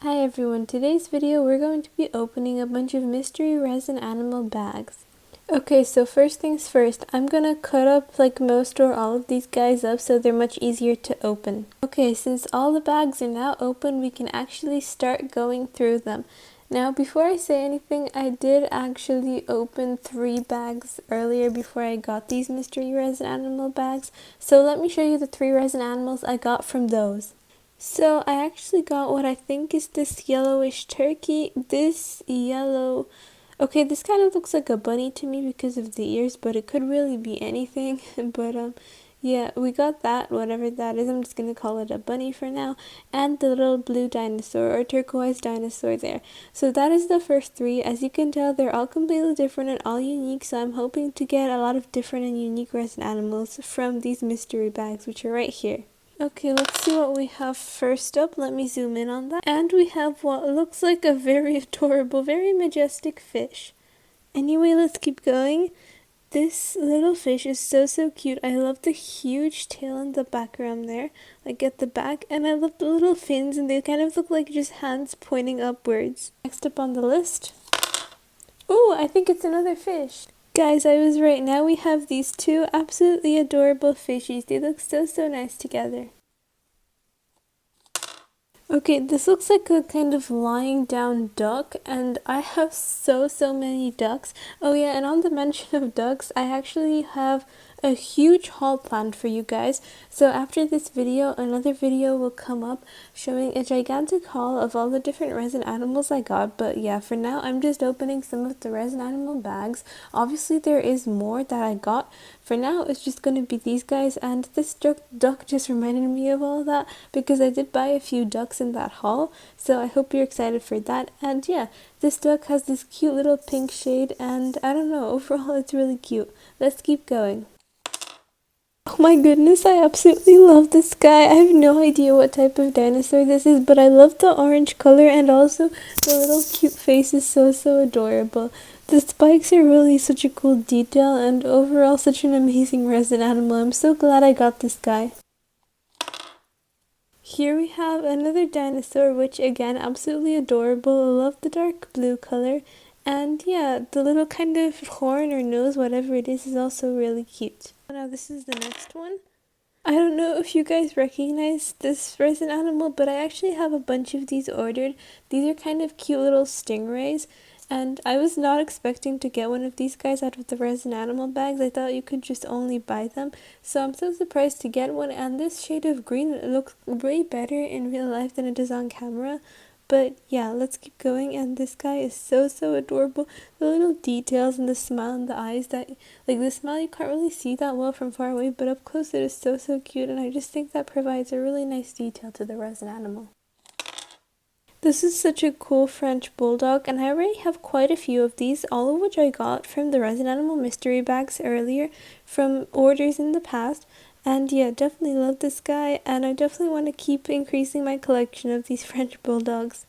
Hi everyone, today's video we're going to be opening a bunch of mystery resin animal bags. Okay, so first things first, I'm gonna cut up like most or all of these guys up so they're much easier to open. Okay, since all the bags are now open, we can actually start going through them. Now before I say anything, I did actually open 3 bags earlier before I got these mystery resin animal bags, so let me show you the 3 resin animals I got from those. So I actually got what I think is this yellowish turkey. This yellow, okay, this kind of looks like a bunny to me because of the ears, but it could really be anything. But yeah, we got that, whatever that is. I'm just gonna call it a bunny for now. And the little blue dinosaur or turquoise dinosaur there. So that is the first 3. As you can tell, they're all completely different and all unique. So I'm hoping to get a lot of different and unique resin animals from these mystery bags, which are right here. Okay, let's see what we have first up. Let me zoom in on that. And we have what looks like a very adorable, very majestic fish. Anyway, let's keep going. This little fish is so cute. I love the huge tail in the background there, like at the back. And I love the little fins, and they kind of look like just hands pointing upwards. Next up on the list. Oh, I think it's another fish. Guys, I was right. Now we have these 2 absolutely adorable fishies. They look so nice together. Okay, this looks like a kind of lying down duck, and I have so many ducks. Oh yeah, and on the mention of ducks, I actually have a huge haul planned for you guys. So after this video, another video will come up showing a gigantic haul of all the different resin animals I got. But yeah, for now, I'm just opening some of the resin animal bags. Obviously, there is more that I got. For now, it's just going to be these guys, and this duck just reminded me of all that because I did buy a few ducks in that haul, so I hope you're excited for that. And yeah, this duck has this cute little pink shade, and I don't know, overall it's really cute. Let's keep going. Oh my goodness, I absolutely love this guy. I have no idea what type of dinosaur this is, but I love the orange color, and also the little cute face is so adorable. The spikes are really such a cool detail, and overall such an amazing resin animal. I'm so glad I got this guy. Here we have another dinosaur, which again, absolutely adorable. I love the dark blue color. And yeah, the little kind of horn or nose, whatever it is also really cute. Now this is the next one. I don't know if you guys recognize this resin animal, but I actually have a bunch of these ordered. These are kind of cute little stingrays, and I was not expecting to get one of these guys out of the resin animal bags. I thought you could just only buy them, so I'm so surprised to get one. And this shade of green looks way better in real life than it does on camera. But yeah, let's keep going. And this guy is so adorable. The little details and the smile in the eyes, that like the smile you can't really see that well from far away, but up close it is so cute, and I just think that provides a really nice detail to the resin animal. This is such a cool French bulldog, and I already have quite a few of these, all of which I got from the resin animal mystery bags earlier from orders in the past. And yeah, definitely love this guy, and I definitely want to keep increasing my collection of these French bulldogs.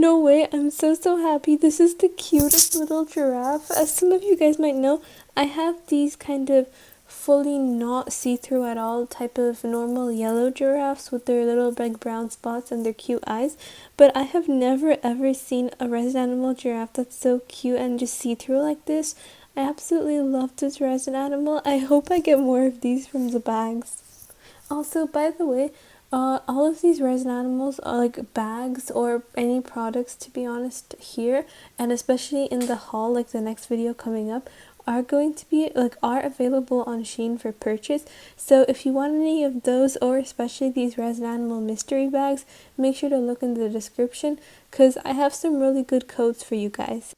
No way, I'm so happy. This is the cutest little giraffe. As some of you guys might know, I have these kind of fully not see-through at all type of normal yellow giraffes with their little big brown spots and their cute eyes, but I have never ever seen a resin animal giraffe that's so cute and just see-through like this. I absolutely love this resin animal. I hope I get more of these from the bags. Also, by the way, all of these resin animals are like bags or any products, to be honest, here, and especially in the haul, like the next video coming up, are going to be are available on SHEIN for purchase. So if you want any of those, or especially these resin animal mystery bags, make sure to look in the description because I have some really good codes for you guys.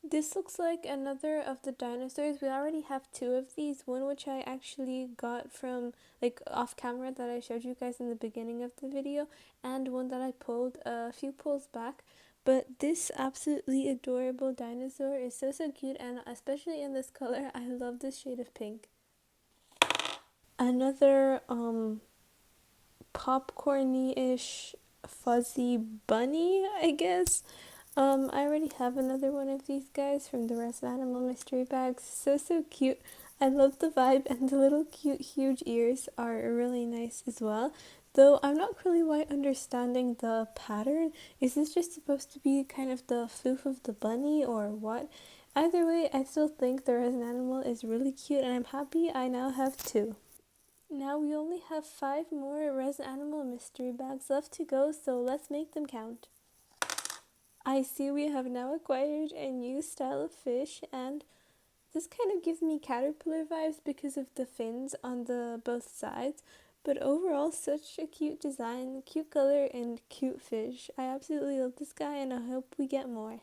This looks like another of the dinosaurs. We already have 2 of these. One which I actually got from like off camera that I showed you guys in the beginning of the video, and one that I pulled a few pulls back. But this absolutely adorable dinosaur is so cute, and especially in this color, I love this shade of pink. Another popcorny-ish fuzzy bunny, I guess. I already have another one of these guys from the Resin Animal mystery bags. So cute. I love the vibe, and the little cute huge ears are really nice as well. Though I'm not really quite understanding the pattern. Is this just supposed to be kind of the floof of the bunny or what? Either way, I still think the resin animal is really cute and I'm happy I now have two. Now we only have 5 more resin animal mystery bags left to go, so let's make them count. I see we have now acquired a new style of fish, and this kind of gives me caterpillar vibes because of the fins on the both sides, but overall such a cute design, cute color, and cute fish. I absolutely love this guy and I hope we get more.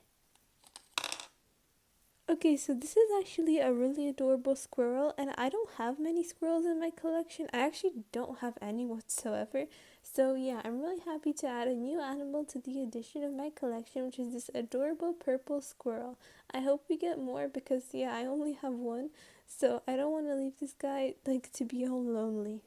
Okay, so this is actually a really adorable squirrel, and I don't have many squirrels in my collection. I actually don't have any whatsoever. So yeah, I'm really happy to add a new animal to the addition of my collection, which is this adorable purple squirrel. I hope we get more because yeah, I only have one, so I don't want to leave this guy like to be all lonely.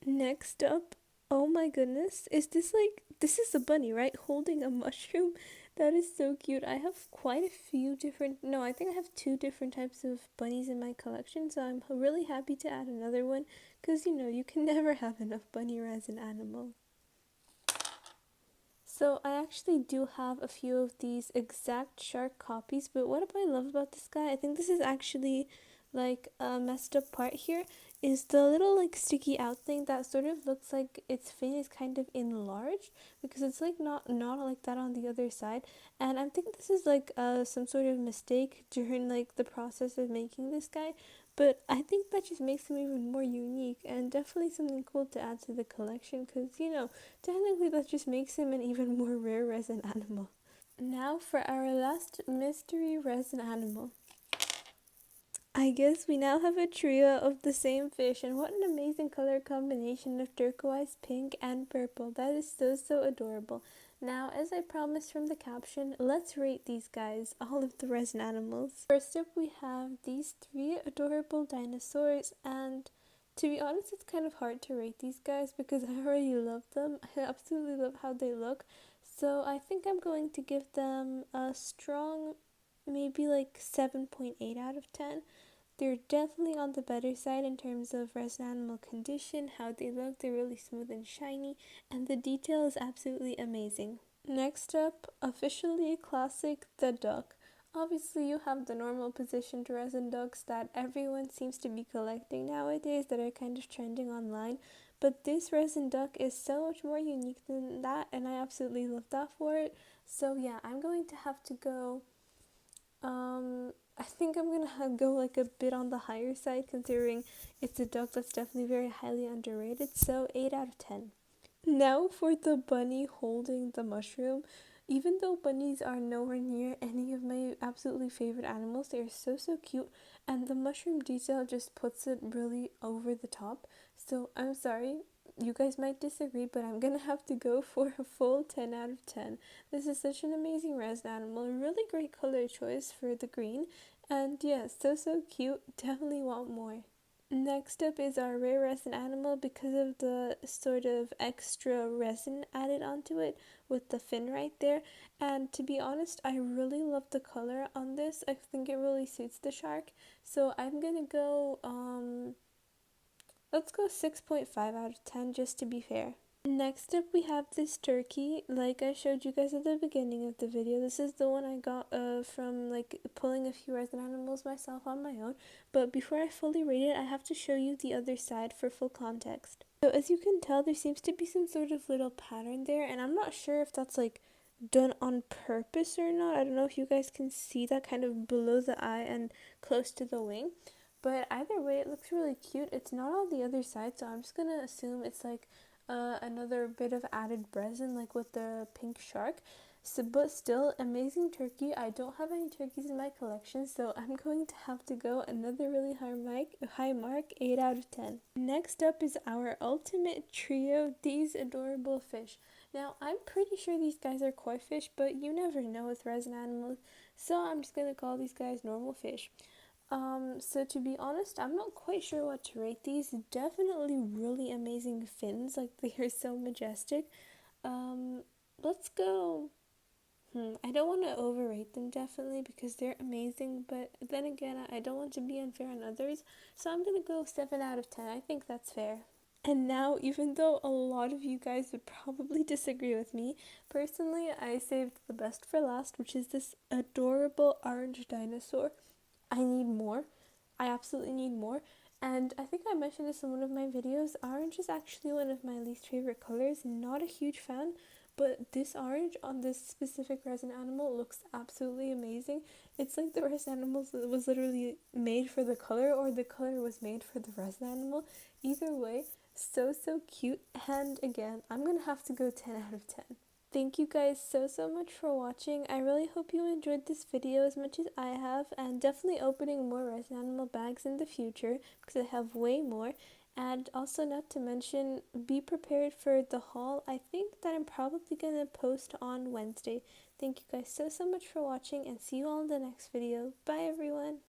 Next up, oh my goodness, is this like, this is a bunny, right? Holding a mushroom. That is so cute. I have quite a few different, no, I think I have 2 different types of bunnies in my collection, so I'm really happy to add another one because you know, you can never have enough bunny resin animals. So I actually do have a few of these exact shark copies, but what I love about this guy, I think this is actually like a messed up part here, is the little like sticky out thing that sort of looks like its fin is kind of enlarged because it's like not like that on the other side, and I think this is like some sort of mistake during like the process of making this guy, but I think that just makes him even more unique and definitely something cool to add to the collection because you know, technically that just makes him an even more rare resin animal. Now for our last mystery resin animal. I guess we now have a trio of the same fish, and what an amazing color combination of turquoise, pink, and purple. That is so adorable. Now, as I promised from the caption, let's rate these guys, all of the resin animals. First up, we have these 3 adorable dinosaurs, and to be honest, it's kind of hard to rate these guys because I already love them. I absolutely love how they look. So I think I'm going to give them a strong, maybe like 7.8 out of 10. They're definitely on the better side in terms of resin animal condition, how they look, they're really smooth and shiny, and the detail is absolutely amazing. Next up, officially classic, the duck. Obviously you have the normal positioned resin ducks that everyone seems to be collecting nowadays that are kind of trending online, but this resin duck is so much more unique than that and I absolutely love that for it. So yeah, I'm going to have to go I think I'm gonna go like a bit on the higher side considering it's a duck that's definitely very highly underrated, so 8 out of 10. Now for the bunny holding the mushroom. Even though bunnies are nowhere near any of my absolutely favorite animals, they are so cute, and the mushroom detail just puts it really over the top. So I'm sorry, you guys might disagree, but I'm gonna have to go for a full 10 out of 10. This is such an amazing resin animal, really great color choice for the green, and yeah, so cute, definitely want more. Next up is our rare resin animal because of the sort of extra resin added onto it with the fin right there. And to be honest, I really love the color on this. I think it really suits the shark. So I'm gonna go, let's go 6.5 out of 10 just to be fair. Next up we have this turkey. Like I showed you guys at the beginning of the video, this is the one I got from like pulling a few resin animals myself on my own, but before I fully rate it I have to show you the other side for full context. So as you can tell, there seems to be some sort of little pattern there, and I'm not sure if that's like done on purpose or not. I don't know if you guys can see that kind of below the eye and close to the wing, but either way it looks really cute. It's not on the other side, so I'm just gonna assume it's like another bit of added resin like with the pink shark. So, but still, amazing turkey. I don't have any turkeys in my collection, so I'm going to have to go another really high mark, 8 out of 10. Next up is our ultimate trio, these adorable fish. Now, I'm pretty sure these guys are koi fish, but you never know with resin animals, so I'm just going to call these guys normal fish. So to be honest, I'm not quite sure what to rate these. Definitely really amazing fins, like they are so majestic. Let's go. I don't want to overrate them definitely because they're amazing, but then again, I don't want to be unfair on others, so I'm gonna go 7 out of 10. I think that's fair. And now, even though a lot of you guys would probably disagree with me, personally I saved the best for last, which is this adorable orange dinosaur. I need more. I absolutely need more. And I think I mentioned this in one of my videos. Orange is actually one of my least favorite colors. Not a huge fan, but this orange on this specific resin animal looks absolutely amazing. It's like the resin animal was literally made for the color, or the color was made for the resin animal. Either way, so cute. And again, I'm gonna have to go 10 out of 10. Thank you guys so much for watching. I really hope you enjoyed this video as much as I have, and definitely opening more resin animal bags in the future because I have way more. And also, not to mention, be prepared for the haul. I think that I'm probably gonna post on Wednesday. Thank you guys so much for watching, and see you all in the next video. Bye everyone!